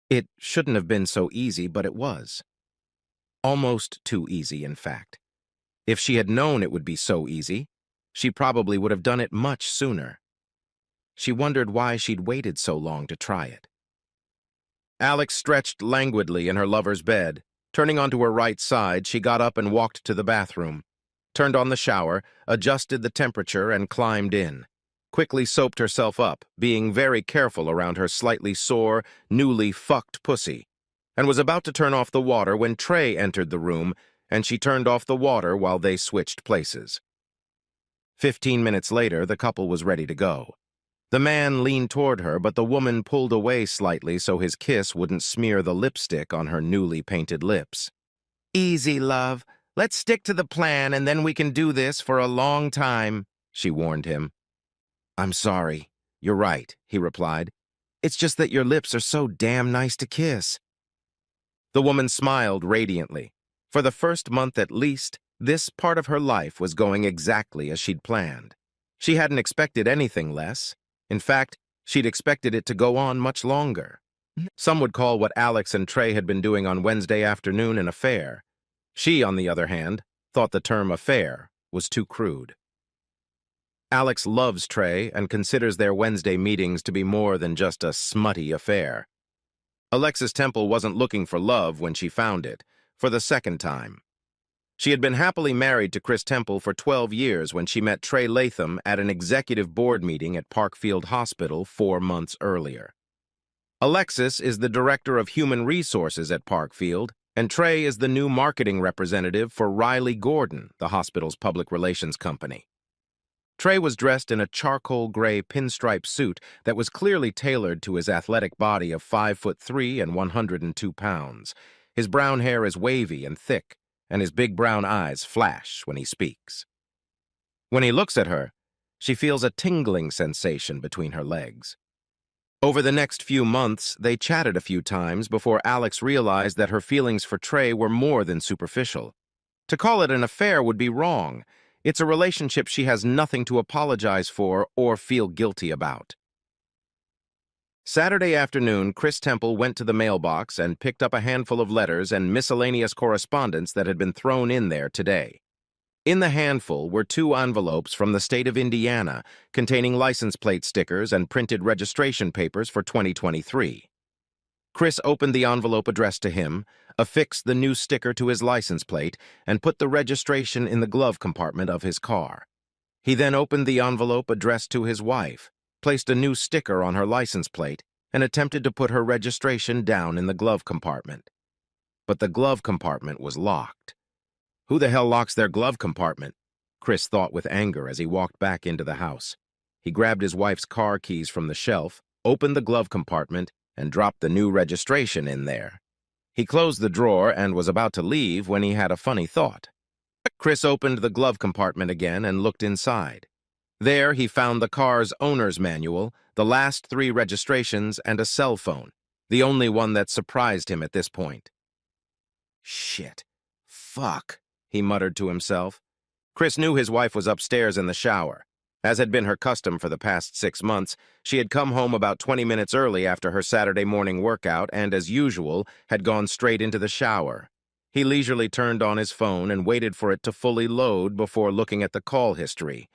It shouldn't have been so easy, but it was. Almost too easy, in fact. If she had known it would be so easy, she probably would have done it much sooner. She wondered why she'd waited so long to try it. Alex stretched languidly in her lover's bed. Turning onto her right side, she got up and walked to the bathroom, turned on the shower, adjusted the temperature, and climbed in. Quickly soaped herself up, being very careful around her slightly sore, newly fucked pussy, and was about to turn off the water when Trey entered the room, and she turned off the water while they switched places. 15 minutes later, the couple was ready to go. The man leaned toward her, but the woman pulled away slightly so his kiss wouldn't smear the lipstick on her newly painted lips. "Easy, love. Let's stick to the plan, and then we can do this for a long time," she warned him. "I'm sorry. You're right," he replied. "It's just that your lips are so damn nice to kiss." The woman smiled radiantly. For the first month at least, this part of her life was going exactly as she'd planned. She hadn't expected anything less. In fact, she'd expected it to go on much longer. Some would call what Alex and Trey had been doing on Wednesday afternoon an affair. She, on the other hand, thought the term affair was too crude. Alex loves Trey and considers their Wednesday meetings to be more than just a smutty affair. Alexis Temple wasn't looking for love when she found it, for the second time. She had been happily married to Chris Temple for 12 years when she met Trey Latham at an executive board meeting at Parkfield Hospital 4 months earlier. Alexis is the director of human resources at Parkfield, and Trey is the new marketing representative for Riley Gordon, the hospital's public relations company. Trey was dressed in a charcoal gray pinstripe suit that was clearly tailored to his athletic body of 5'3" and 102 pounds. His brown hair is wavy and thick, and his big brown eyes flash when he speaks. When he looks at her, she feels a tingling sensation between her legs. Over the next few months, they chatted a few times before Alex realized that her feelings for Trey were more than superficial. To call it an affair would be wrong. It's a relationship she has nothing to apologize for or feel guilty about. Saturday afternoon, Chris Temple went to the mailbox and picked up a handful of letters and miscellaneous correspondence that had been thrown in there today. In the handful were 2 envelopes from the state of Indiana containing license plate stickers and printed registration papers for 2023. Chris opened the envelope addressed to him, affixed the new sticker to his license plate, and put the registration in the glove compartment of his car. He then opened the envelope addressed to his wife, placed a new sticker on her license plate, and attempted to put her registration down in the glove compartment. But the glove compartment was locked. Who the hell locks their glove compartment? Chris thought with anger as he walked back into the house. He grabbed his wife's car keys from the shelf, opened the glove compartment, and dropped the new registration in there. He closed the drawer and was about to leave when he had a funny thought. Chris opened the glove compartment again and looked inside. There he found the car's owner's manual, the last 3 registrations, and a cell phone, the only one that surprised him at this point. "Shit. Fuck," he muttered to himself. Chris knew his wife was upstairs in the shower. As had been her custom for the past 6 months, she had come home about 20 minutes early after her Saturday morning workout and, as usual, had gone straight into the shower. He leisurely turned on his phone and waited for it to fully load before looking at the call history.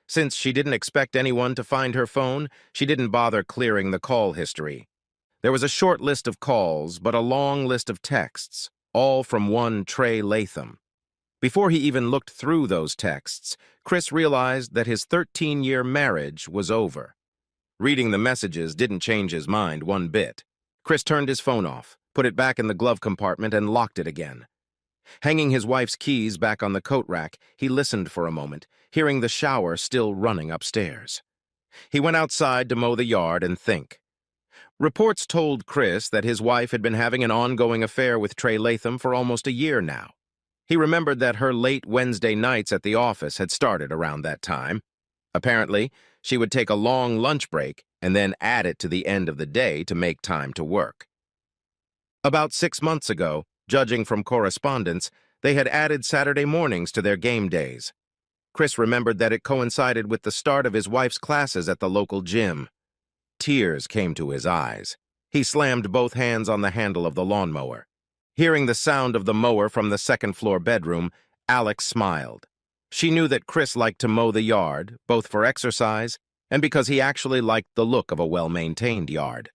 Since she didn't expect anyone to find her phone, she didn't bother clearing the call history. There was a short list of calls, but a long list of texts, all from one Trey Latham. Before he even looked through those texts, Chris realized that his 13-year marriage was over. Reading the messages didn't change his mind one bit. Chris turned his phone off, put it back in the glove compartment, and locked it again. Hanging his wife's keys back on the coat rack, he listened for a moment, hearing the shower still running upstairs. He went outside to mow the yard and think. Reports told Chris that his wife had been having an ongoing affair with Trey Latham for almost a year now. He remembered that her late Wednesday nights at the office had started around that time. Apparently, she would take a long lunch break and then add it to the end of the day to make time to work. About 6 months ago, judging from correspondence, they had added Saturday mornings to their game days. Chris remembered that it coincided with the start of his wife's classes at the local gym. Tears came to his eyes. He slammed both hands on the handle of the lawnmower. Hearing the sound of the mower from the second-floor bedroom, Alex smiled. She knew that Chris liked to mow the yard, both for exercise and because he actually liked the look of a well-maintained yard.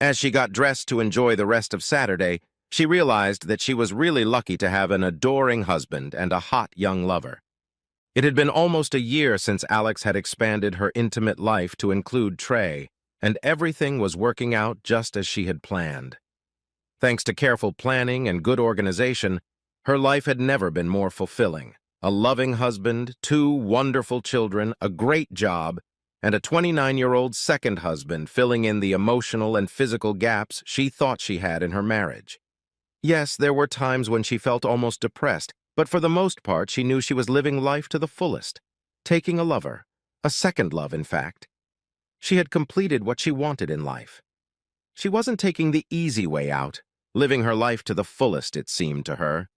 As she got dressed to enjoy the rest of Saturday, she realized that she was really lucky to have an adoring husband and a hot young lover. It had been almost a year since Alex had expanded her intimate life to include Trey, and everything was working out just as she had planned. Thanks to careful planning and good organization, her life had never been more fulfilling. A loving husband, 2 wonderful children, a great job, and a 29-year-old second husband filling in the emotional and physical gaps she thought she had in her marriage. Yes, there were times when she felt almost depressed, but for the most part she knew she was living life to the fullest, taking a lover, a second love in fact. She had completed what she wanted in life. She wasn't taking the easy way out, living her life to the fullest, it seemed to her.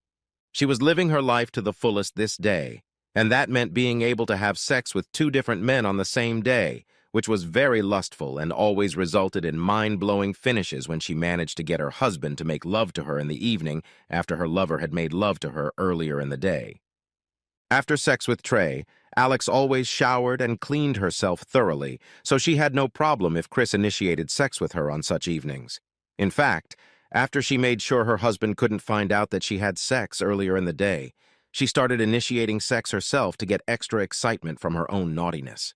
She was living her life to the fullest this day, and that meant being able to have sex with 2 different men on the same day, which was very lustful and always resulted in mind-blowing finishes when she managed to get her husband to make love to her in the evening after her lover had made love to her earlier in the day. After sex with Trey, Alex always showered and cleaned herself thoroughly, so she had no problem if Chris initiated sex with her on such evenings. In fact, after she made sure her husband couldn't find out that she had sex earlier in the day, she started initiating sex herself to get extra excitement from her own naughtiness.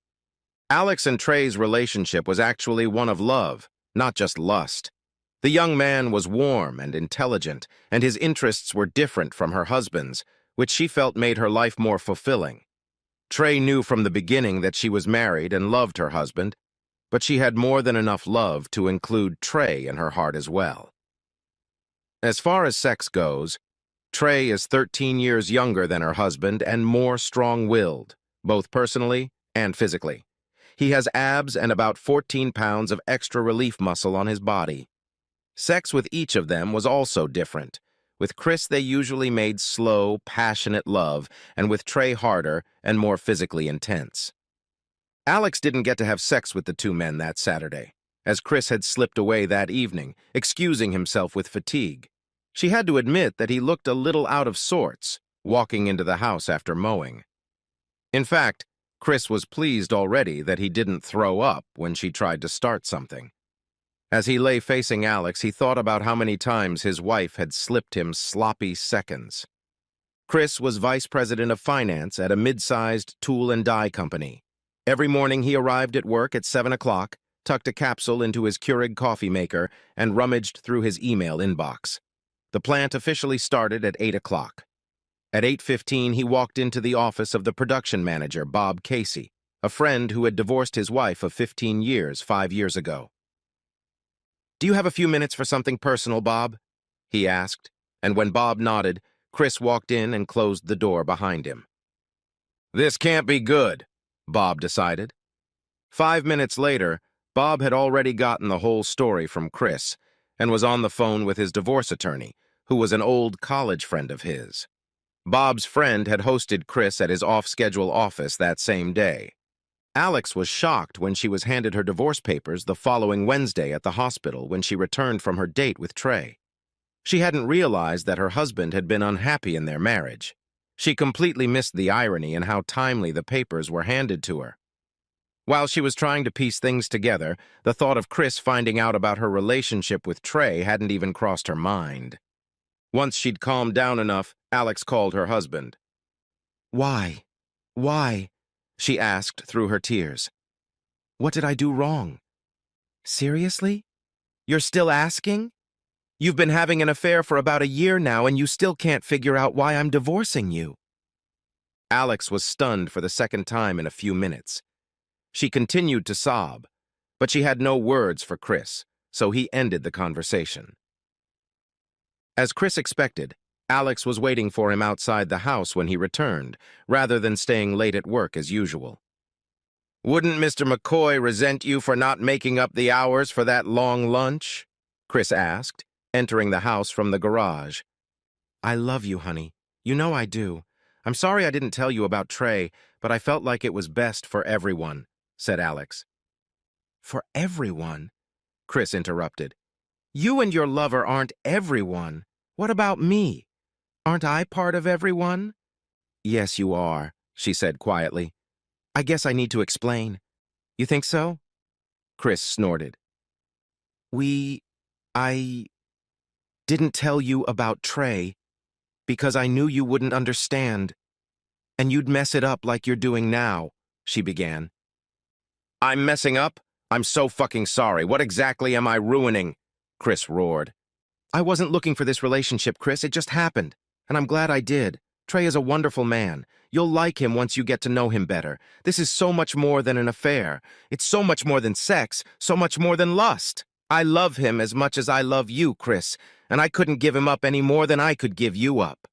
Alex and Trey's relationship was actually one of love, not just lust. The young man was warm and intelligent, and his interests were different from her husband's, which she felt made her life more fulfilling. Trey knew from the beginning that she was married and loved her husband, but she had more than enough love to include Trey in her heart as well. As far as sex goes, Trey is 13 years younger than her husband and more strong-willed, both personally and physically. He has abs and about 14 pounds of extra relief muscle on his body. Sex with each of them was also different. With Chris, they usually made slow, passionate love, and with Trey harder and more physically intense. Alex didn't get to have sex with the 2 men that Saturday, as Chris had slipped away that evening, excusing himself with fatigue. She had to admit that he looked a little out of sorts, walking into the house after mowing. In fact, Chris was pleased already that he didn't throw up when she tried to start something. As he lay facing Alex, he thought about how many times his wife had slipped him sloppy seconds. Chris was vice president of finance at a mid-sized tool and die company. Every morning he arrived at work at 7 o'clock, tucked a capsule into his Keurig coffee maker, and rummaged through his email inbox. The plant officially started at 8 o'clock. At 8:15, he walked into the office of the production manager, Bob Casey, a friend who had divorced his wife of 15 years 5 years ago. "Do you have a few minutes for something personal, Bob?" he asked, and when Bob nodded, Chris walked in and closed the door behind him. "This can't be good," Bob decided. 5 minutes later, Bob had already gotten the whole story from Chris and was on the phone with his divorce attorney, who was an old college friend of his. Bob's friend had hosted Chris at his off-schedule office that same day. Alex was shocked when she was handed her divorce papers the following Wednesday at the hospital when she returned from her date with Trey. She hadn't realized that her husband had been unhappy in their marriage. She completely missed the irony in how timely the papers were handed to her. While she was trying to piece things together, the thought of Chris finding out about her relationship with Trey hadn't even crossed her mind. Once she'd calmed down enough, Alex called her husband. "Why? Why?" she asked through her tears. "What did I do wrong?" "Seriously? You're still asking? You've been having an affair for about a year now and you still can't figure out why I'm divorcing you." Alex was stunned for the second time in a few minutes. She continued to sob, but she had no words for Chris, so he ended the conversation. As Chris expected, Alex was waiting for him outside the house when he returned, rather than staying late at work as usual. "Wouldn't Mr. McCoy resent you for not making up the hours for that long lunch?" Chris asked, entering the house from the garage. "I love you, honey. You know I do. I'm sorry I didn't tell you about Trey, but I felt like it was best for everyone," said Alex. "For everyone?" Chris interrupted. You and your lover aren't everyone. What about me? Aren't I part of everyone? Yes, you are, she said quietly. I guess I need to explain. You think so? Chris snorted. I didn't tell you about Trey because I knew you wouldn't understand, and you'd mess it up like you're doing now, she began. I'm messing up? I'm so fucking sorry. What exactly am I ruining? Chris roared. I wasn't looking for this relationship, Chris. It just happened, and I'm glad I did. Trey is a wonderful man. You'll like him once you get to know him better. This is so much more than an affair. It's so much more than sex, so much more than lust. I love him as much as I love you, Chris, and I couldn't give him up any more than I could give you up.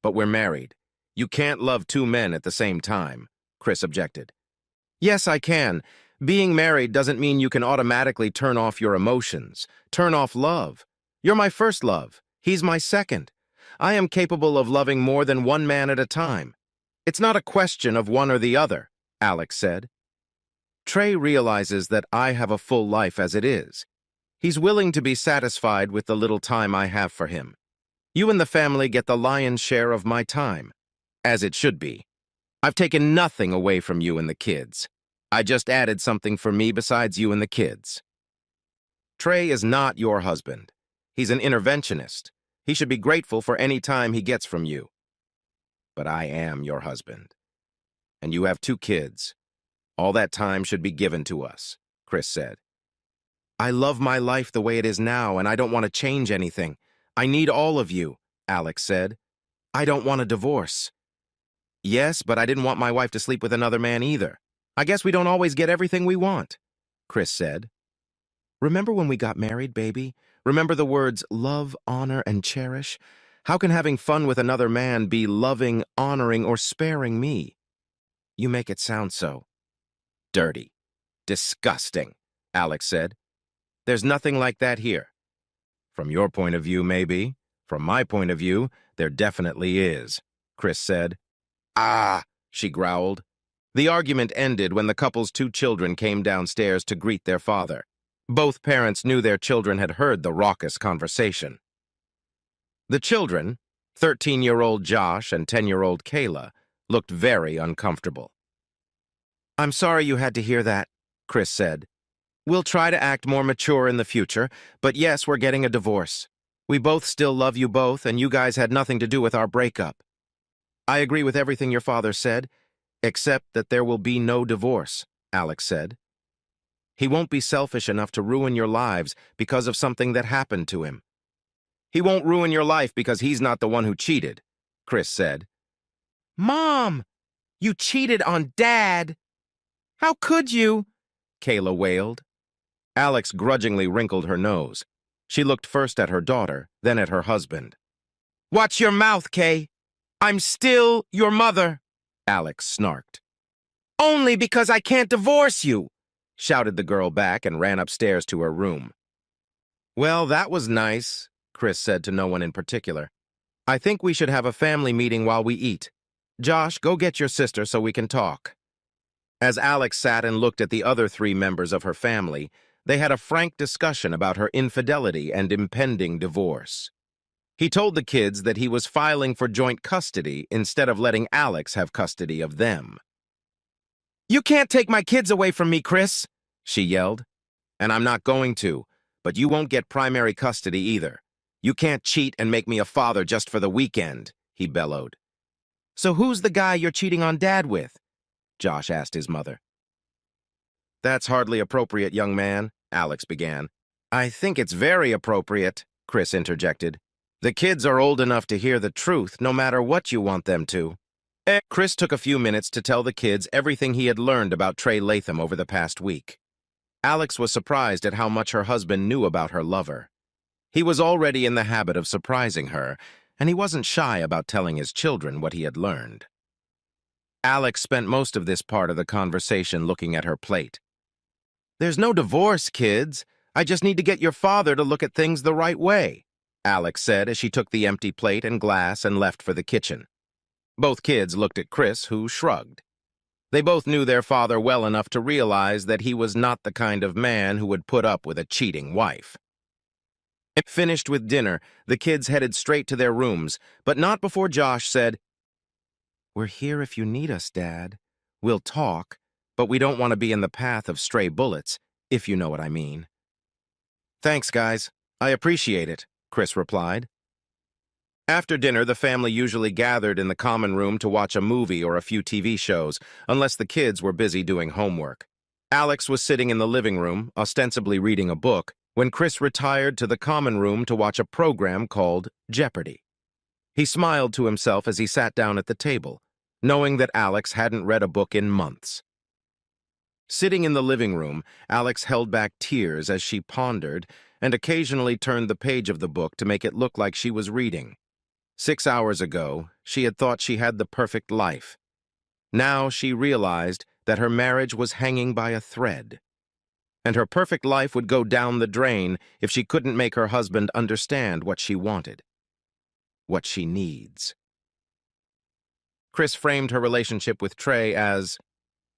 But we're married. You can't love two men at the same time, Chris objected. Yes, I can. Being married doesn't mean you can automatically turn off your emotions, turn off love. You're my first love. He's my second. I am capable of loving more than one man at a time. It's not a question of one or the other, Alex said. Trey realizes that I have a full life as it is. He's willing to be satisfied with the little time I have for him. You and the family get the lion's share of my time, as it should be. I've taken nothing away from you and the kids. I just added something for me besides you and the kids. Trey is not your husband. He's an interventionist. He should be grateful for any time he gets from you. But I am your husband. And you have two kids. All that time should be given to us, Chris said. I love my life the way it is now, and I don't want to change anything. I need all of you, Alex said. I don't want a divorce. Yes, but I didn't want my wife to sleep with another man either. I guess we don't always get everything we want, Chris said. Remember when we got married, baby? Remember the words love, honor, and cherish? How can having fun with another man be loving, honoring, or sparing me? You make it sound so dirty. Disgusting, Alex said. There's nothing like that here. From your point of view, maybe. From my point of view, there definitely is, Chris said. Ah, she growled. The argument ended when the couple's two children came downstairs to greet their father. Both parents knew their children had heard the raucous conversation. The children, 13-year-old Josh and 10-year-old Kayla, looked very uncomfortable. I'm sorry you had to hear that, Chris said. We'll try to act more mature in the future, but yes, we're getting a divorce. We both still love you both, and you guys had nothing to do with our breakup. I agree with everything your father said, except that there will be no divorce, Alex said. He won't be selfish enough to ruin your lives because of something that happened to him. He won't ruin your life because he's not the one who cheated, Chris said. Mom, you cheated on Dad. How could you? Kayla wailed. Alex grudgingly wrinkled her nose. She looked first at her daughter, then at her husband. Watch your mouth, Kay. I'm still your mother, Alex snarked. Only because I can't divorce you, shouted the girl back and ran upstairs to her room. Well, that was nice, Chris said to no one in particular. I think we should have a family meeting while we eat. Josh, go get your sister so we can talk. As Alex sat and looked at the other three members of her family, they had a frank discussion about her infidelity and impending divorce. He told the kids that he was filing for joint custody instead of letting Alex have custody of them. You can't take my kids away from me, Chris, she yelled. And I'm not going to, but you won't get primary custody either. You can't cheat and make me a father just for the weekend, he bellowed. So who's the guy you're cheating on Dad with? Josh asked his mother. That's hardly appropriate, young man, Alex began. I think it's very appropriate, Chris interjected. The kids are old enough to hear the truth no matter what you want them to. Chris took a few minutes to tell the kids everything he had learned about Trey Latham over the past week. Alex was surprised at how much her husband knew about her lover. He was already in the habit of surprising her, and he wasn't shy about telling his children what he had learned. Alex spent most of this part of the conversation looking at her plate. There's no divorce, kids. I just need to get your father to look at things the right way, Alex said as she took the empty plate and glass and left for the kitchen. Both kids looked at Chris, who shrugged. They both knew their father well enough to realize that he was not the kind of man who would put up with a cheating wife. Finished with dinner, the kids headed straight to their rooms, but not before Josh said, "We're here if you need us, Dad. We'll talk, but we don't want to be in the path of stray bullets, if you know what I mean." "Thanks, guys. I appreciate it," Chris replied. After dinner, the family usually gathered in the common room to watch a movie or a few TV shows, unless the kids were busy doing homework. Alex was sitting in the living room, ostensibly reading a book, when Chris retired to the common room to watch a program called Jeopardy! He smiled to himself as he sat down at the table, knowing that Alex hadn't read a book in months. Sitting in the living room, Alex held back tears as she pondered and occasionally turned the page of the book to make it look like she was reading. 6 hours ago, she had thought she had the perfect life. Now she realized that her marriage was hanging by a thread, and her perfect life would go down the drain if she couldn't make her husband understand what she wanted, what she needs. Chris framed her relationship with Trey as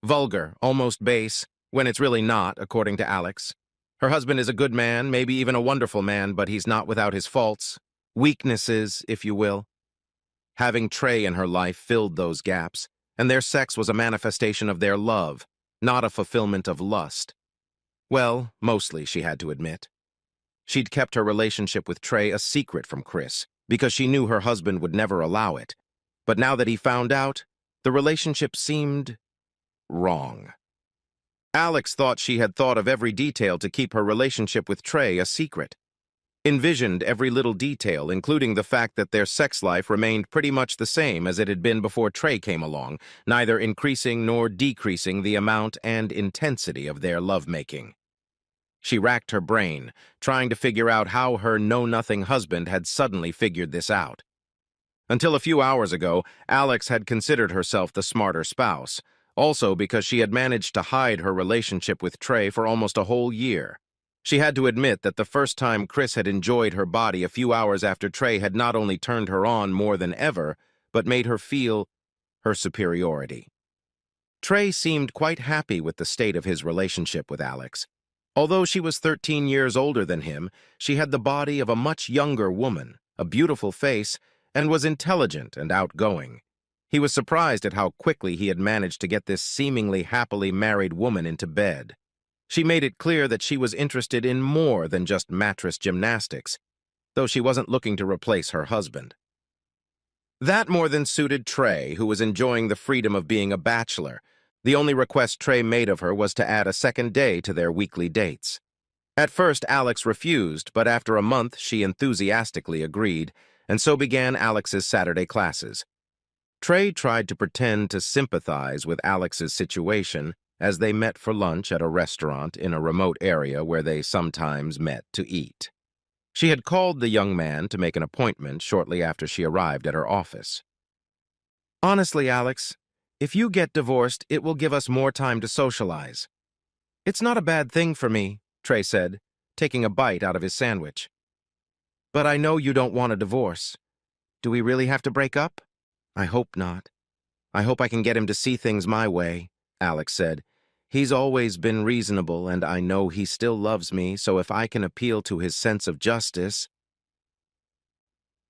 vulgar, almost base, when it's really not, according to Alex. Her husband is a good man, maybe even a wonderful man, but he's not without his faults, weaknesses, if you will. Having Trey in her life filled those gaps, and their sex was a manifestation of their love, not a fulfillment of lust. Well, mostly, she had to admit. She'd kept her relationship with Trey a secret from Chris, because she knew her husband would never allow it. But now that he found out, the relationship seemed wrong. Alex thought she had thought of every detail to keep her relationship with Trey a secret. Envisioned every little detail, including the fact that their sex life remained pretty much the same as it had been before Trey came along, neither increasing nor decreasing the amount and intensity of their lovemaking. She racked her brain, trying to figure out how her know-nothing husband had suddenly figured this out. Until a few hours ago, Alex had considered herself the smarter spouse, also because she had managed to hide her relationship with Trey for almost a whole year. She had to admit that the first time Chris had enjoyed her body a few hours after Trey had not only turned her on more than ever, but made her feel her superiority. Trey seemed quite happy with the state of his relationship with Alex. Although she was 13 years older than him, she had the body of a much younger woman, a beautiful face, and was intelligent and outgoing. He was surprised at how quickly he had managed to get this seemingly happily married woman into bed. She made it clear that she was interested in more than just mattress gymnastics, though she wasn't looking to replace her husband. That more than suited Trey, who was enjoying the freedom of being a bachelor. The only request Trey made of her was to add a second day to their weekly dates. At first, Alex refused, but after a month, she enthusiastically agreed, and so began Alex's Saturday classes. Trey tried to pretend to sympathize with Alex's situation as they met for lunch at a restaurant in a remote area where they sometimes met to eat. She had called the young man to make an appointment shortly after she arrived at her office. "Honestly, Alex, if you get divorced, it will give us more time to socialize." "It's not a bad thing for me," Trey said, taking a bite out of his sandwich. "But I know you don't want a divorce. Do we really have to break up?" "I hope not. I hope I can get him to see things my way," Alex said. "He's always been reasonable, and I know he still loves me, so if I can appeal to his sense of justice—"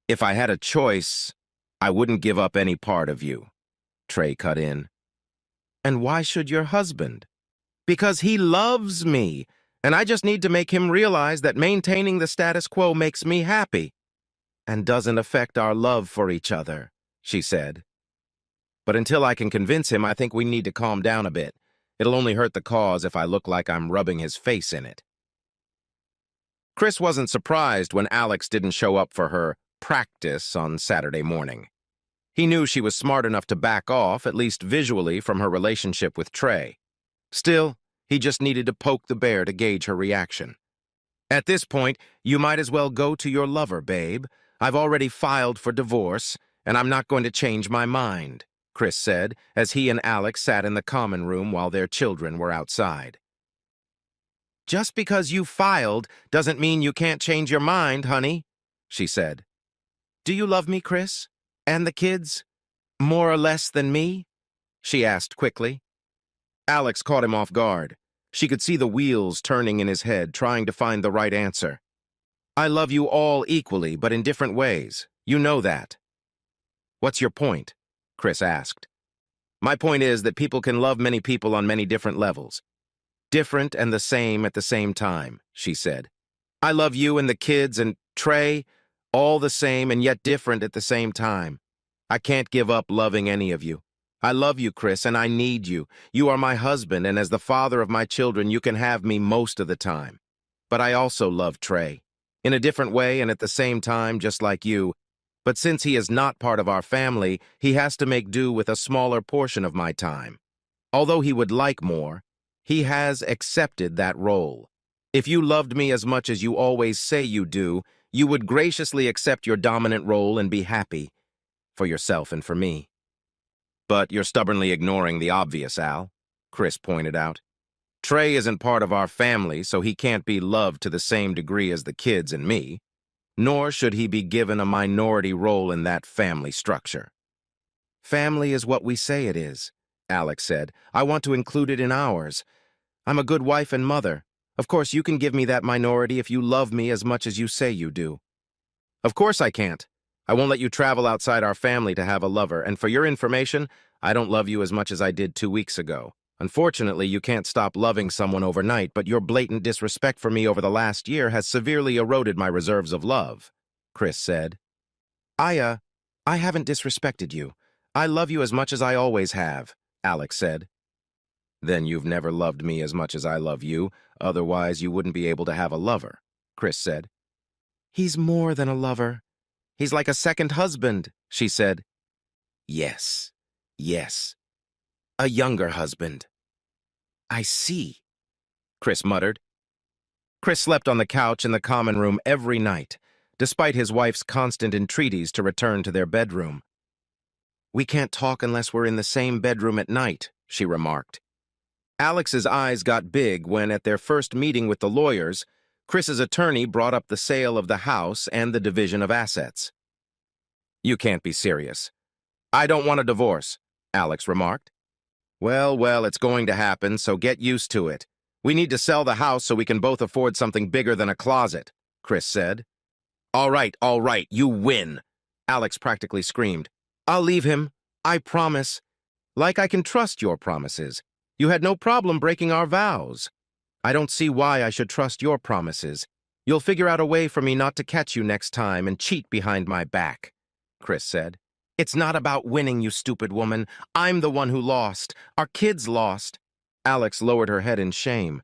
"If I had a choice, I wouldn't give up any part of you," Trey cut in. "And why should your husband?" "Because he loves me, and I just need to make him realize that maintaining the status quo makes me happy and doesn't affect our love for each other," she said. "But until I can convince him, I think we need to calm down a bit. It'll only hurt the cause if I look like I'm rubbing his face in it." Chris wasn't surprised when Alex didn't show up for her practice on Saturday morning. He knew she was smart enough to back off, at least visually, from her relationship with Trey. Still, he just needed to poke the bear to gauge her reaction. "At this point, you might as well go to your lover, babe. I've already filed for divorce, and I'm not going to change my mind," Chris said, as he and Alex sat in the common room while their children were outside. "Just because you filed doesn't mean you can't change your mind, honey," she said. "Do you love me, Chris? And the kids? More or less than me?" she asked quickly. Alex caught him off guard. She could see the wheels turning in his head, trying to find the right answer. I love you all equally, but in different ways. You know that. What's your point? Chris asked. My point is that people can love many people on many different levels. Different and the same at the same time, she said. I love you and the kids and Trey, all the same and yet different at the same time. I can't give up loving any of you. I love you, Chris, and I need you. You are my husband, and as the father of my children, you can have me most of the time. But I also love Trey. In a different way and at the same time, just like you. But since he is not part of our family, he has to make do with a smaller portion of my time. Although he would like more, he has accepted that role. If you loved me as much as you always say you do, you would graciously accept your dominant role and be happy, for yourself and for me. But you're stubbornly ignoring the obvious, Al, Chris pointed out. Trey isn't part of our family, so he can't be loved to the same degree as the kids and me, nor should he be given a minority role in that family structure. Family is what we say it is, Alex said. I want to include it in ours. I'm a good wife and mother. Of course, you can give me that minority if you love me as much as you say you do. Of course I can't. I won't let you travel outside our family to have a lover, and for your information, I don't love you as much as I did 2 weeks ago. Unfortunately, you can't stop loving someone overnight, but your blatant disrespect for me over the last year has severely eroded my reserves of love, Chris said. I haven't disrespected you. I love you as much as I always have, Alex said. Then you've never loved me as much as I love you, otherwise you wouldn't be able to have a lover, Chris said. He's more than a lover. He's like a second husband, she said. Yes, a younger husband. I see, Chris muttered. Chris slept on the couch in the common room every night, despite his wife's constant entreaties to return to their bedroom. We can't talk unless we're in the same bedroom at night, she remarked. Alex's eyes got big when, at their first meeting with the lawyers, Chris's attorney brought up the sale of the house and the division of assets. You can't be serious. I don't want a divorce, Alex remarked. Well, it's going to happen, so get used to it. We need to sell the house so we can both afford something bigger than a closet, Chris said. All right, you win, Alex practically screamed. I'll leave him, I promise. Like I can trust your promises. You had no problem breaking our vows. I don't see why I should trust your promises. You'll figure out a way for me not to catch you next time and cheat behind my back, Chris said. It's not about winning, you stupid woman. I'm the one who lost. Our kids lost. Alex lowered her head in shame.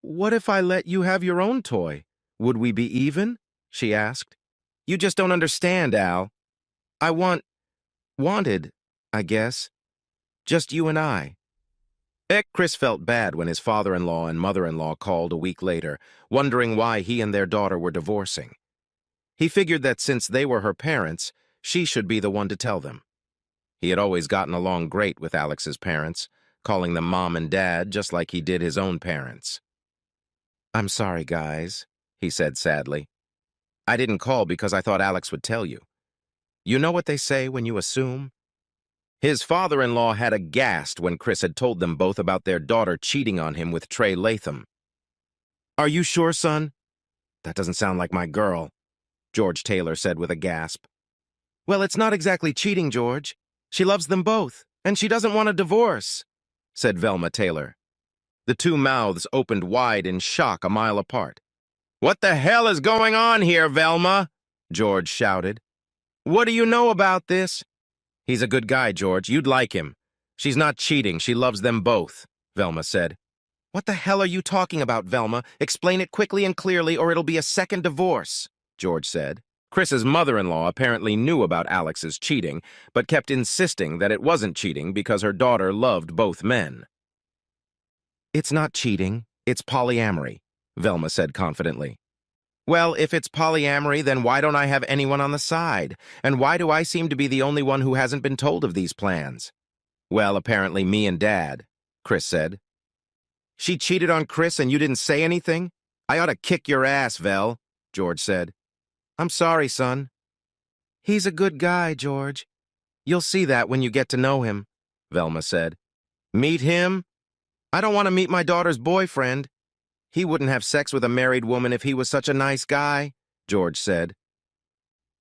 What if I let you have your own toy? Would we be even? She asked. You just don't understand, Al. I wanted, I guess. Just you and I. Chris felt bad when his father-in-law and mother-in-law called a week later, wondering why he and their daughter were divorcing. He figured that since they were her parents, she should be the one to tell them. He had always gotten along great with Alex's parents, calling them Mom and Dad just like he did his own parents. I'm sorry, guys, he said sadly. I didn't call because I thought Alex would tell you. You know what they say when you assume? His father-in-law had aghast when Chris had told them both about their daughter cheating on him with Trey Latham. Are you sure, son? That doesn't sound like my girl, George Taylor said with a gasp. Well, it's not exactly cheating, George. She loves them both, and she doesn't want a divorce, said Velma Taylor. The two mouths opened wide in shock a mile apart. What the hell is going on here, Velma? George shouted. What do you know about this? He's a good guy, George. You'd like him. She's not cheating. She loves them both, Velma said. What the hell are you talking about, Velma? Explain it quickly and clearly, or it'll be a second divorce, George said. Chris's mother-in-law apparently knew about Alex's cheating, but kept insisting that it wasn't cheating because her daughter loved both men. It's not cheating, it's polyamory, Velma said confidently. Well, if it's polyamory, then why don't I have anyone on the side? And why do I seem to be the only one who hasn't been told of these plans? Well, apparently me and Dad, Chris said. She cheated on Chris and you didn't say anything? I ought to kick your ass, Vel, George said. I'm sorry, son. He's a good guy, George. You'll see that when you get to know him, Velma said. Meet him? I don't want to meet my daughter's boyfriend. He wouldn't have sex with a married woman if he was such a nice guy, George said.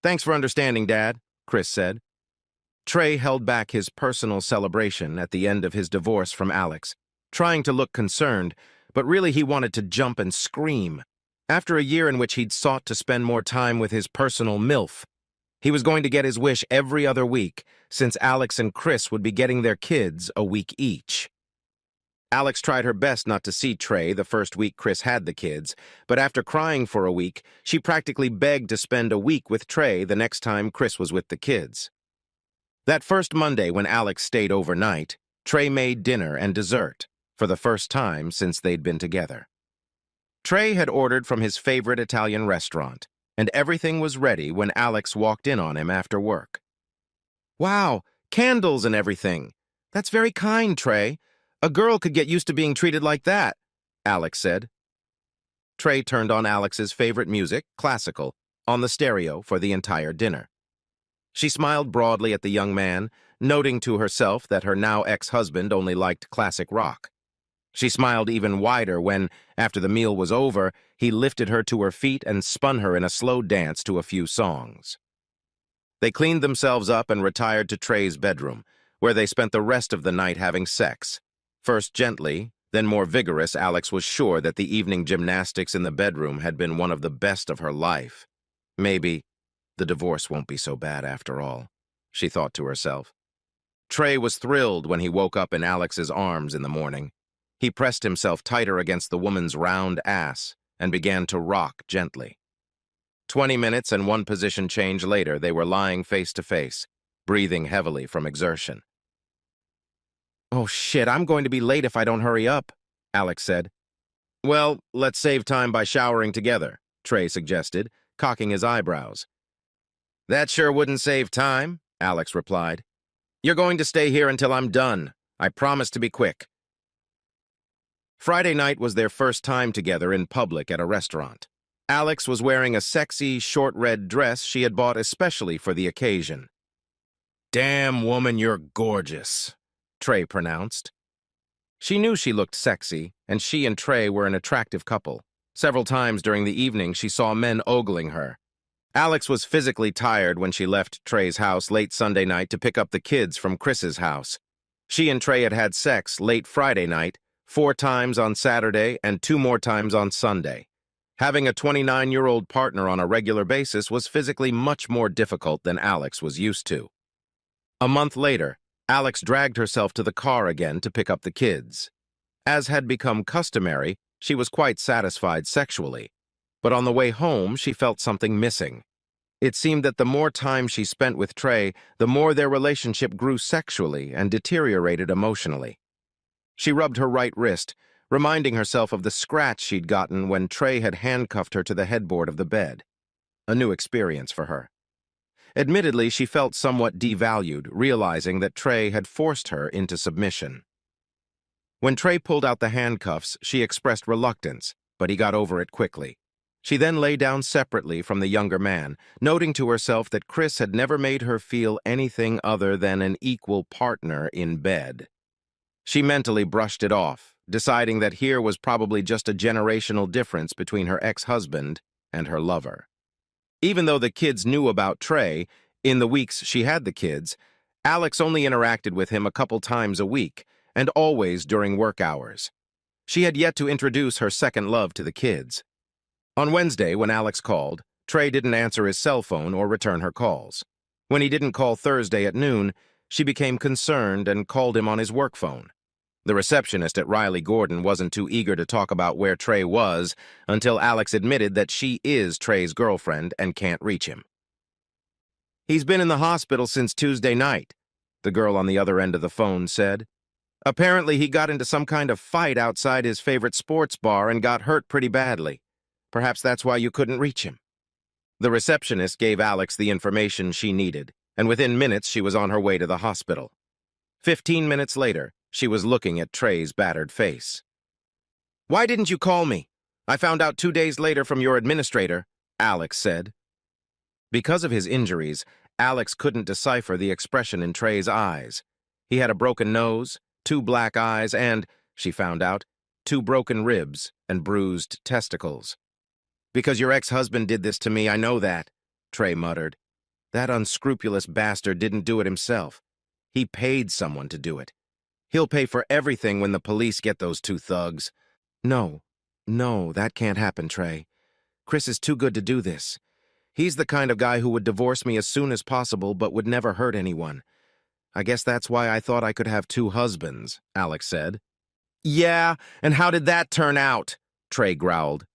Thanks for understanding, Dad, Chris said. Trey held back his personal celebration at the end of his divorce from Alex, trying to look concerned, but really he wanted to jump and scream. After a year in which he'd sought to spend more time with his personal MILF, he was going to get his wish every other week, since Alex and Chris would be getting their kids a week each. Alex tried her best not to see Trey the first week Chris had the kids, but after crying for a week, she practically begged to spend a week with Trey the next time Chris was with the kids. That first Monday when Alex stayed overnight, Trey made dinner and dessert, for the first time since they'd been together. Trey had ordered from his favorite Italian restaurant, and everything was ready when Alex walked in on him after work. Wow, candles and everything. That's very kind, Trey. A girl could get used to being treated like that, Alex said. Trey turned on Alex's favorite music, classical, on the stereo for the entire dinner. She smiled broadly at the young man, noting to herself that her now ex-husband only liked classic rock. She smiled even wider when, after the meal was over, he lifted her to her feet and spun her in a slow dance to a few songs. They cleaned themselves up and retired to Trey's bedroom, where they spent the rest of the night having sex. First gently, then more vigorous, Alex was sure that the evening gymnastics in the bedroom had been one of the best of her life. Maybe the divorce won't be so bad after all, she thought to herself. Trey was thrilled when he woke up in Alex's arms in the morning. He pressed himself tighter against the woman's round ass and began to rock gently. 20 minutes and one position change later, they were lying face to face, breathing heavily from exertion. Oh shit, I'm going to be late if I don't hurry up, Alex said. Well, let's save time by showering together, Trey suggested, cocking his eyebrows. That sure wouldn't save time, Alex replied. You're going to stay here until I'm done. I promise to be quick. Friday night was their first time together in public at a restaurant. Alex was wearing a sexy, short red dress she had bought especially for the occasion. Damn, woman, you're gorgeous, Trey pronounced. She knew she looked sexy, and she and Trey were an attractive couple. Several times during the evening, she saw men ogling her. Alex was physically tired when she left Trey's house late Sunday night to pick up the kids from Chris's house. She and Trey had had sex late Friday night, 4 times on Saturday and 2 more times on Sunday. Having a 29-year-old partner on a regular basis was physically much more difficult than Alex was used to. A month later, Alex dragged herself to the car again to pick up the kids. As had become customary, she was quite satisfied sexually. But on the way home, she felt something missing. It seemed that the more time she spent with Trey, the more their relationship grew sexually and deteriorated emotionally. She rubbed her right wrist, reminding herself of the scratch she'd gotten when Trey had handcuffed her to the headboard of the bed. A new experience for her. Admittedly, she felt somewhat devalued, realizing that Trey had forced her into submission. When Trey pulled out the handcuffs, she expressed reluctance, but he got over it quickly. She then lay down separately from the younger man, noting to herself that Chris had never made her feel anything other than an equal partner in bed. She mentally brushed it off, deciding that here was probably just a generational difference between her ex-husband and her lover. Even though the kids knew about Trey, in the weeks she had the kids, Alex only interacted with him a couple times a week, and always during work hours. She had yet to introduce her second love to the kids. On Wednesday, when Alex called, Trey didn't answer his cell phone or return her calls. When he didn't call Thursday at noon, she became concerned and called him on his work phone. The receptionist at Riley Gordon wasn't too eager to talk about where Trey was until Alex admitted that she is Trey's girlfriend and can't reach him. He's been in the hospital since Tuesday night, the girl on the other end of the phone said. Apparently he got into some kind of fight outside his favorite sports bar and got hurt pretty badly. Perhaps that's why you couldn't reach him. The receptionist gave Alex the information she needed, and within minutes she was on her way to the hospital. 15 minutes later, she was looking at Trey's battered face. Why didn't you call me? I found out 2 days later from your administrator, Alex said. Because of his injuries, Alex couldn't decipher the expression in Trey's eyes. He had a broken nose, 2 black eyes, and, she found out, 2 broken ribs and bruised testicles. Because your ex-husband did this to me, I know that, Trey muttered. That unscrupulous bastard didn't do it himself. He paid someone to do it. He'll pay for everything when the police get those two thugs. No, that can't happen, Trey. Chris is too good to do this. He's the kind of guy who would divorce me as soon as possible but would never hurt anyone. I guess that's why I thought I could have two husbands, Alex said. Yeah, and how did that turn out? Trey growled.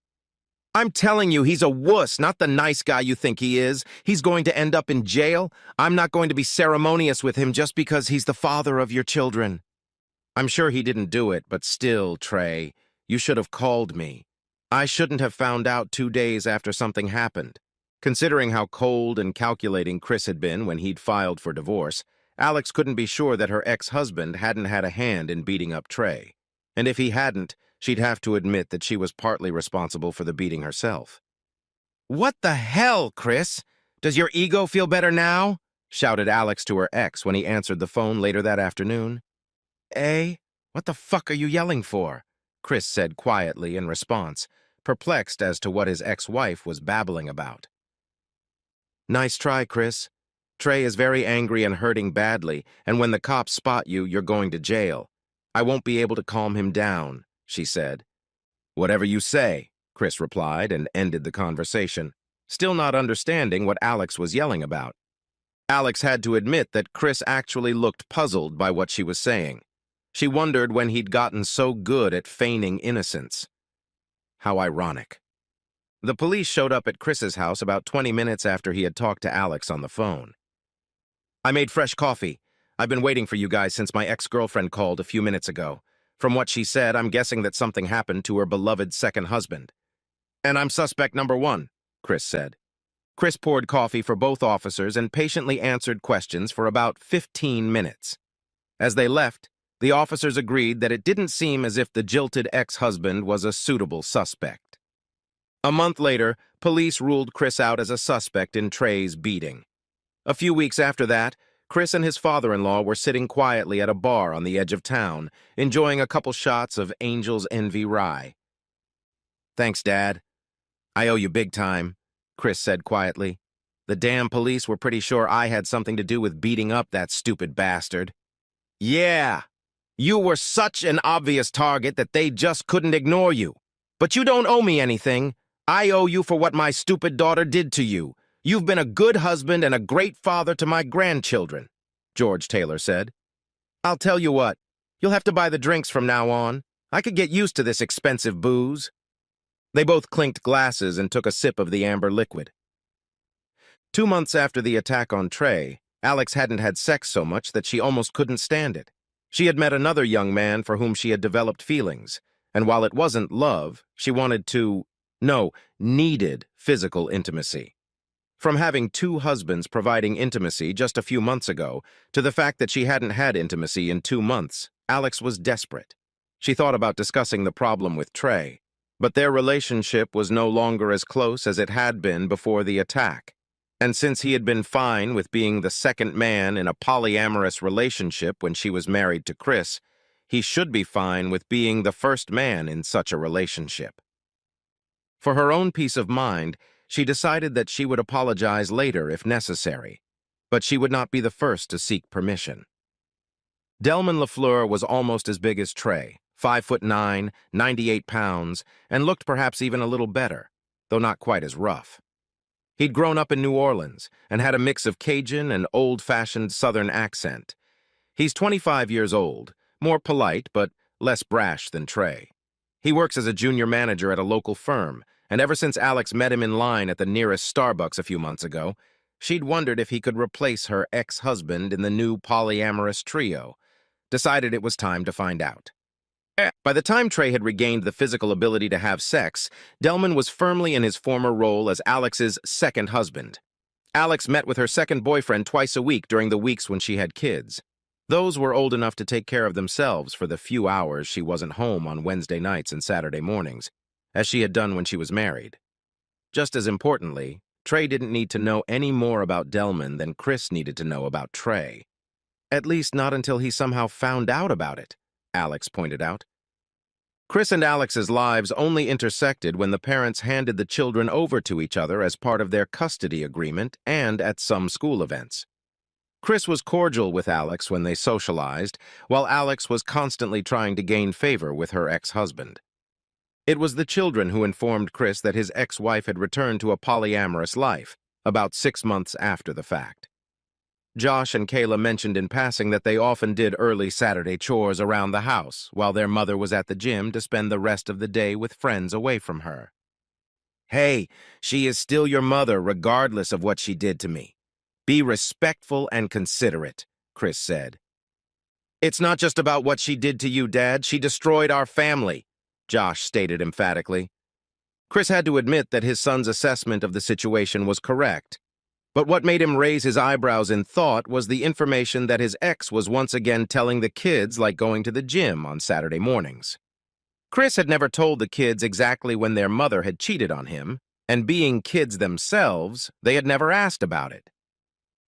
I'm telling you, he's a wuss, not the nice guy you think he is. He's going to end up in jail. I'm not going to be ceremonious with him just because he's the father of your children. I'm sure he didn't do it, but still, Trey, you should have called me. I shouldn't have found out 2 days after something happened. Considering how cold and calculating Chris had been when he'd filed for divorce, Alex couldn't be sure that her ex-husband hadn't had a hand in beating up Trey. And if he hadn't, she'd have to admit that she was partly responsible for the beating herself. What the hell, Chris? Does your ego feel better now? Shouted Alex to her ex when he answered the phone later that afternoon. What the fuck are you yelling for? Chris said quietly in response, perplexed as to what his ex-wife was babbling about. Nice try, Chris. Trey is very angry and hurting badly, and when the cops spot you, you're going to jail. I won't be able to calm him down, she said. Whatever you say, Chris replied and ended the conversation, still not understanding what Alex was yelling about. Alex had to admit that Chris actually looked puzzled by what she was saying. She wondered when he'd gotten so good at feigning innocence. How ironic. The police showed up at Chris's house about 20 minutes after he had talked to Alex on the phone. I made fresh coffee. I've been waiting for you guys since my ex-girlfriend called a few minutes ago. From what she said, I'm guessing that something happened to her beloved second husband. And I'm suspect number 1, Chris said. Chris poured coffee for both officers and patiently answered questions for about 15 minutes. As they left, the officers agreed that it didn't seem as if the jilted ex-husband was a suitable suspect. A month later, police ruled Chris out as a suspect in Trey's beating. A few weeks after that, Chris and his father-in-law were sitting quietly at a bar on the edge of town, enjoying a couple shots of Angel's Envy rye. Thanks, Dad. I owe you big time, Chris said quietly. The damn police were pretty sure I had something to do with beating up that stupid bastard. Yeah, you were such an obvious target that they just couldn't ignore you. But you don't owe me anything. I owe you for what my stupid daughter did to you. You've been a good husband and a great father to my grandchildren, George Taylor said. I'll tell you what, you'll have to buy the drinks from now on. I could get used to this expensive booze. They both clinked glasses and took a sip of the amber liquid. 2 months after the attack on Trey, Alex hadn't had sex so much that she almost couldn't stand it. She had met another young man for whom she had developed feelings, and while it wasn't love, she needed physical intimacy. From having 2 husbands providing intimacy just a few months ago to the fact that she hadn't had intimacy in 2 months, Alex was desperate. She thought about discussing the problem with Trey, but their relationship was no longer as close as it had been before the attack. And since he had been fine with being the second man in a polyamorous relationship when she was married to Chris, he should be fine with being the first man in such a relationship. For her own peace of mind, she decided that she would apologize later if necessary, but she would not be the first to seek permission. Delman LaFleur was almost as big as Trey, 5'9", 98 pounds, and looked perhaps even a little better, though not quite as rough. He'd grown up in New Orleans and had a mix of Cajun and old-fashioned Southern accent. He's 25 years old, more polite but less brash than Trey. He works as a junior manager at a local firm, and ever since Alex met him in line at the nearest Starbucks a few months ago, she'd wondered if he could replace her ex-husband in the new polyamorous trio. Decided it was time to find out. By the time Trey had regained the physical ability to have sex, Delman was firmly in his former role as Alex's second husband. Alex met with her second boyfriend twice a week during the weeks when she had kids. Those were old enough to take care of themselves for the few hours she wasn't home on Wednesday nights and Saturday mornings, as she had done when she was married. Just as importantly, Trey didn't need to know any more about Delman than Chris needed to know about Trey. At least not until he somehow found out about it, Alex pointed out. Chris and Alex's lives only intersected when the parents handed the children over to each other as part of their custody agreement and at some school events. Chris was cordial with Alex when they socialized, while Alex was constantly trying to gain favor with her ex-husband. It was the children who informed Chris that his ex-wife had returned to a polyamorous life, about 6 months after the fact. Josh and Kayla mentioned in passing that they often did early Saturday chores around the house while their mother was at the gym to spend the rest of the day with friends away from her. "Hey, she is still your mother regardless of what she did to me. Be respectful and considerate," Chris said. "It's not just about what she did to you, Dad. She destroyed our family," Josh stated emphatically. Chris had to admit that his son's assessment of the situation was correct. But what made him raise his eyebrows in thought was the information that his ex was once again telling the kids like going to the gym on Saturday mornings. Chris had never told the kids exactly when their mother had cheated on him, and being kids themselves, they had never asked about it.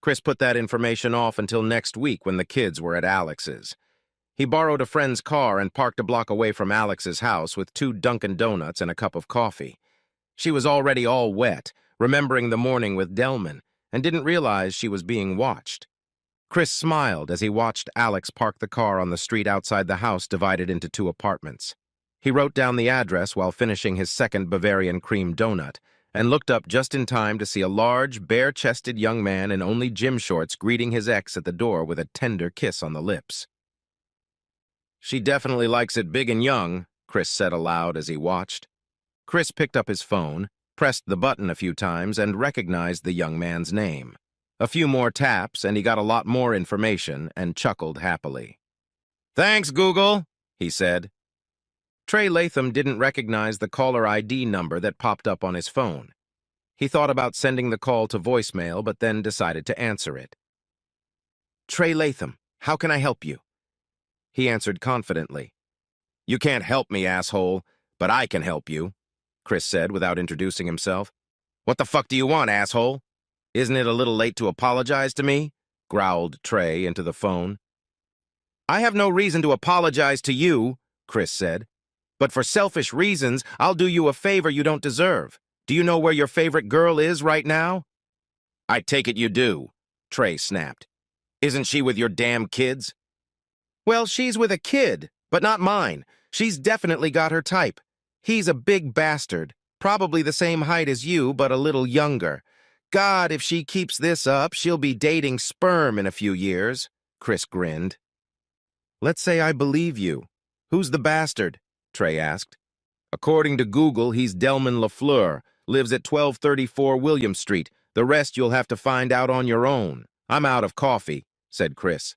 Chris put that information off until next week when the kids were at Alex's. He borrowed a friend's car and parked a block away from Alex's house with 2 Dunkin' Donuts and a cup of coffee. She was already all wet, remembering the morning with Delman, and didn't realize she was being watched. Chris smiled as he watched Alex park the car on the street outside the house divided into 2 apartments. He wrote down the address while finishing his second Bavarian cream donut and looked up just in time to see a large, bare-chested young man in only gym shorts greeting his ex at the door with a tender kiss on the lips. "She definitely likes it big and young," Chris said aloud as he watched. Chris picked up his phone, pressed the button a few times, and recognized the young man's name. A few more taps, and he got a lot more information and chuckled happily. "Thanks, Google," he said. Trey Latham didn't recognize the caller ID number that popped up on his phone. He thought about sending the call to voicemail, but then decided to answer it. "Trey Latham, how can I help you?" He answered confidently. "You can't help me, asshole, but I can help you," Chris said without introducing himself. "What the fuck do you want, asshole? Isn't it a little late to apologize to me?" growled Trey into the phone. "I have no reason to apologize to you," Chris said. "But for selfish reasons, I'll do you a favor you don't deserve. Do you know where your favorite girl is right now?" "I take it you do," Trey snapped. "Isn't she with your damn kids?" "Well, she's with a kid, but not mine. She's definitely got her type. He's a big bastard, probably the same height as you, but a little younger. God, if she keeps this up, she'll be dating sperm in a few years," Chris grinned. "Let's say I believe you. Who's the bastard?" Trey asked. "According to Google, he's Delman LaFleur, lives at 1234 William Street. The rest you'll have to find out on your own. I'm out of coffee," said Chris.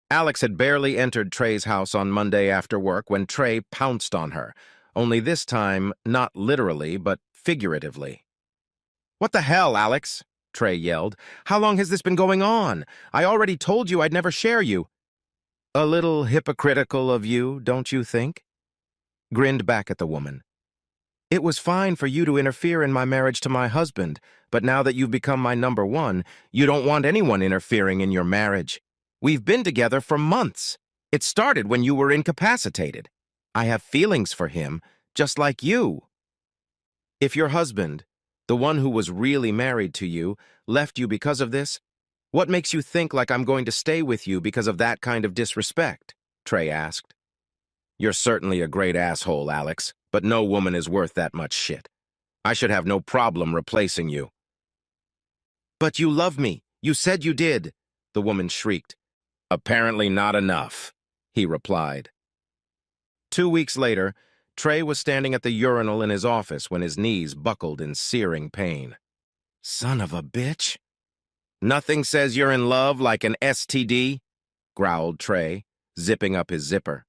Alex had barely entered Trey's house on Monday after work when Trey pounced on her, only this time not literally but figuratively. "What the hell, Alex?" Trey yelled. "How long has this been going on? I already told you I'd never share you." "A little hypocritical of you, don't you think?" Grinned back at the woman. "It was fine for you to interfere in my marriage to my husband, but now that you've become my number one, you don't want anyone interfering in your marriage. We've been together for months. It started when you were incapacitated. I have feelings for him, just like you. If your husband, the one who was really married to you, left you because of this, what makes you think like I'm going to stay with you because of that kind of disrespect?" Trey asked. "You're certainly a great asshole, Alex, but no woman is worth that much shit. I should have no problem replacing you." "But you love me. You said you did," the woman shrieked. "Apparently not enough," he replied. 2 weeks later, Trey was standing at the urinal in his office when his knees buckled in searing pain. "Son of a bitch." "Nothing says you're in love like an STD," growled Trey, zipping up his zipper.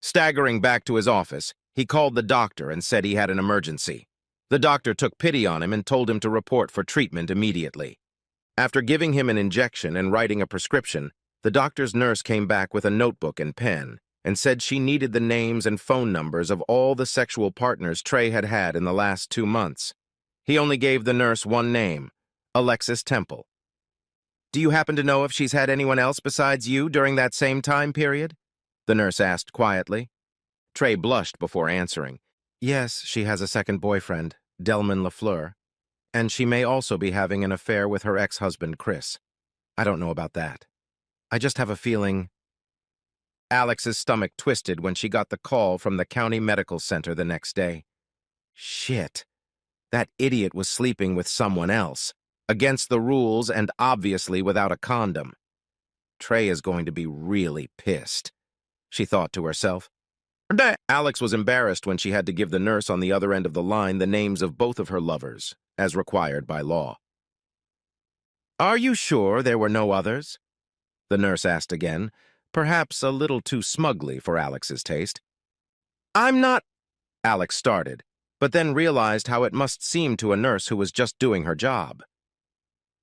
Staggering back to his office, he called the doctor and said he had an emergency. The doctor took pity on him and told him to report for treatment immediately. After giving him an injection and writing a prescription, the doctor's nurse came back with a notebook and pen and said she needed the names and phone numbers of all the sexual partners Trey had had in the last 2 months. He only gave the nurse one name, Alexis Temple. "Do you happen to know if she's had anyone else besides you during that same time period?" the nurse asked quietly. Trey blushed before answering. Yes, she has a second boyfriend, Delman LaFleur, and she may also be having an affair with her ex-husband, Chris. I don't know about that. I just have a feeling. Alex's stomach twisted when she got the call from the county medical center the next day. Shit. That idiot was sleeping with someone else, against the rules and obviously without a condom. Trey is going to be really pissed, she thought to herself. Alex was embarrassed when she had to give the nurse on the other end of the line the names of both of her lovers, as required by law. Are you sure there were no others? The nurse asked again, perhaps a little too smugly for Alex's taste. I'm not, Alex started, but then realized how it must seem to a nurse who was just doing her job.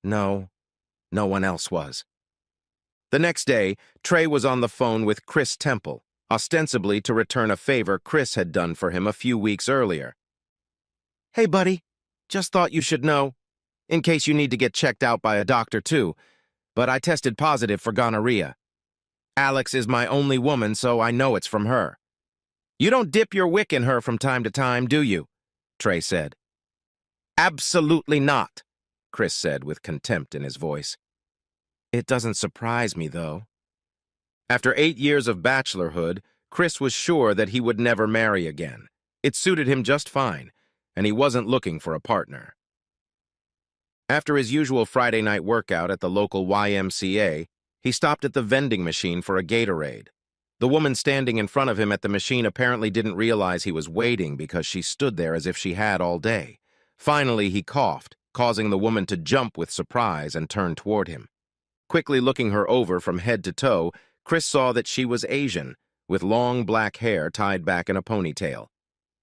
No, no one else was. The next day, Trey was on the phone with Chris Temple, ostensibly to return a favor Chris had done for him a few weeks earlier. Hey, buddy, just thought you should know, in case you need to get checked out by a doctor too, but I tested positive for gonorrhea. Alex is my only woman, so I know it's from her. You don't dip your wick in her from time to time, do you? Trey said. Absolutely not, Chris said with contempt in his voice. It doesn't surprise me, though. After 8 years of bachelorhood, Chris was sure that he would never marry again. It suited him just fine, and he wasn't looking for a partner. After his usual Friday night workout at the local YMCA, he stopped at the vending machine for a Gatorade. The woman standing in front of him at the machine apparently didn't realize he was waiting because she stood there as if she had all day. Finally, he coughed, causing the woman to jump with surprise and turn toward him. Quickly looking her over from head to toe, Chris saw that she was Asian, with long black hair tied back in a ponytail.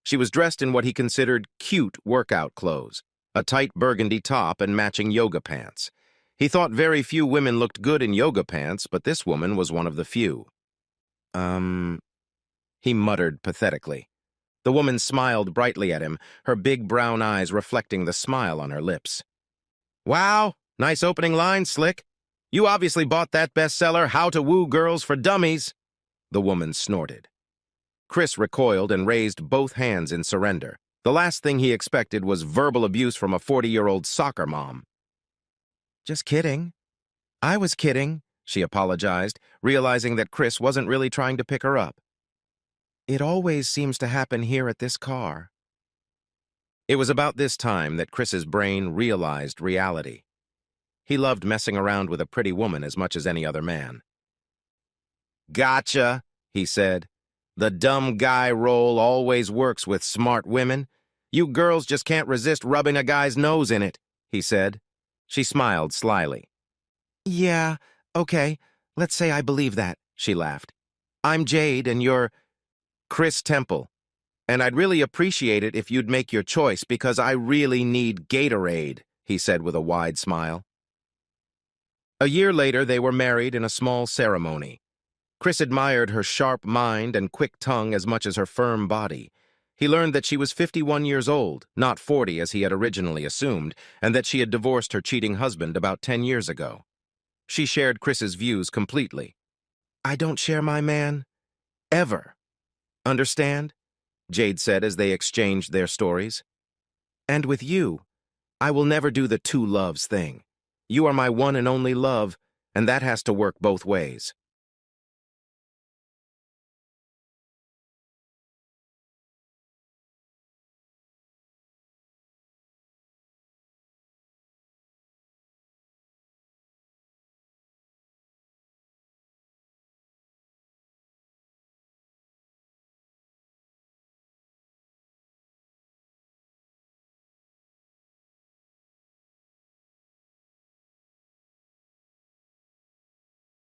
She was dressed in what he considered cute workout clothes, a tight burgundy top and matching yoga pants. He thought very few women looked good in yoga pants, but this woman was one of the few. He muttered pathetically. The woman smiled brightly at him, her big brown eyes reflecting the smile on her lips. Wow, nice opening line, Slick. You obviously bought that bestseller, How to Woo Girls for Dummies, the woman snorted. Chris recoiled and raised both hands in surrender. The last thing he expected was verbal abuse from a 40-year-old soccer mom. Just kidding. I was kidding, she apologized, realizing that Chris wasn't really trying to pick her up. It always seems to happen here at this car. It was about this time that Chris's brain realized reality. He loved messing around with a pretty woman as much as any other man. Gotcha, he said. The dumb guy role always works with smart women. You girls just can't resist rubbing a guy's nose in it, he said. She smiled slyly. Yeah, okay, let's say I believe that, she laughed. I'm Jade and you're Chris Temple, and I'd really appreciate it if you'd make your choice because I really need Gatorade, he said with a wide smile. A year later, they were married in a small ceremony. Chris admired her sharp mind and quick tongue as much as her firm body. He learned that she was 51 years old, not 40 as he had originally assumed, and that she had divorced her cheating husband about 10 years ago. She shared Chris's views completely. I don't share my man. Ever. Understand? Jade said as they exchanged their stories. And with you, I will never do the two loves thing. You are my one and only love, and that has to work both ways.